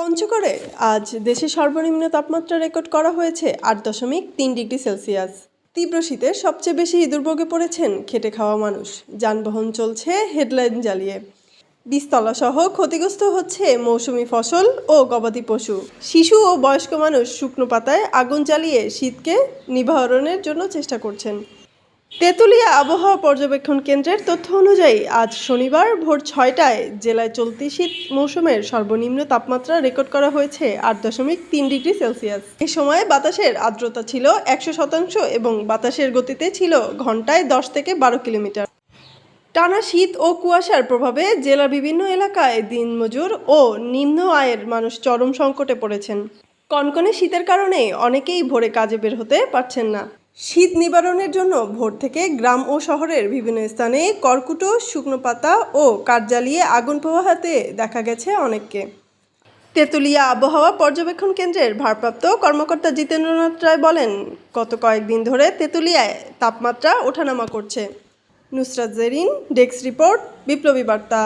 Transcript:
পঞ্চগড়ে আজ দেশের সর্বনিম্ন তাপমাত্রা রেকর্ড করা হয়েছে 8.3 ডিগ্রি সেলসিয়াস। তীব্র শীতে সবচেয়ে বেশি দুর্ভোগে পড়েছেন খেটে খাওয়া মানুষ। যানবাহন চলছে হেডলাইট জ্বালিয়ে। বীজতলাসহ ক্ষতিগ্রস্ত হচ্ছে মৌসুমি ফসল ও গবাদি পশু। শিশু ও বয়স্ক মানুষ শুকনো পাতায় আগুন জ্বালিয়ে শীতকে নিবারণের জন্য চেষ্টা করছেন। তেঁতুলিয়া আবহাওয়া পর্যবেক্ষণ কেন্দ্রের তথ্য অনুযায়ী আজ শনিবার ভোর 6টায় জেলায় চলতি শীত মৌসুমের সর্বনিম্ন তাপমাত্রা রেকর্ড করা হয়েছে 8.3 ডিগ্রি সেলসিয়াস। এ সময় বাতাসের আর্দ্রতা ছিল 100% এবং বাতাসের গতিতে ছিল ঘন্টায় 10 থেকে 12 কিলোমিটার। টানা শীত ও কুয়াশার প্রভাবে জেলার বিভিন্ন এলাকায় দিনমজুর ও নিম্ন আয়ের মানুষ চরম সংকটে পড়েছেন। কনকনে শীতের কারণে অনেকেই ভোরে কাজে বের হতে পারছেন না। শীত নিবারণের জন্য ভোর থেকে গ্রাম ও শহরের বিভিন্ন স্থানে কর্কুটো, শুকনো পাতা ও কাঠ জ্বালিয়ে আগুন পোহাতে দেখা গেছে অনেককে। তেঁতুলিয়া আবহাওয়া পর্যবেক্ষণ কেন্দ্রের ভারপ্রাপ্ত কর্মকর্তা জিতেন্দ্রনাথ রায় বলেন, গত কয়েকদিন ধরে তেঁতুলিয়ায় তাপমাত্রা ওঠানামা করছে। নুসরাত জেরিন, ডেস্ক রিপোর্ট, বিপ্লবী বার্তা।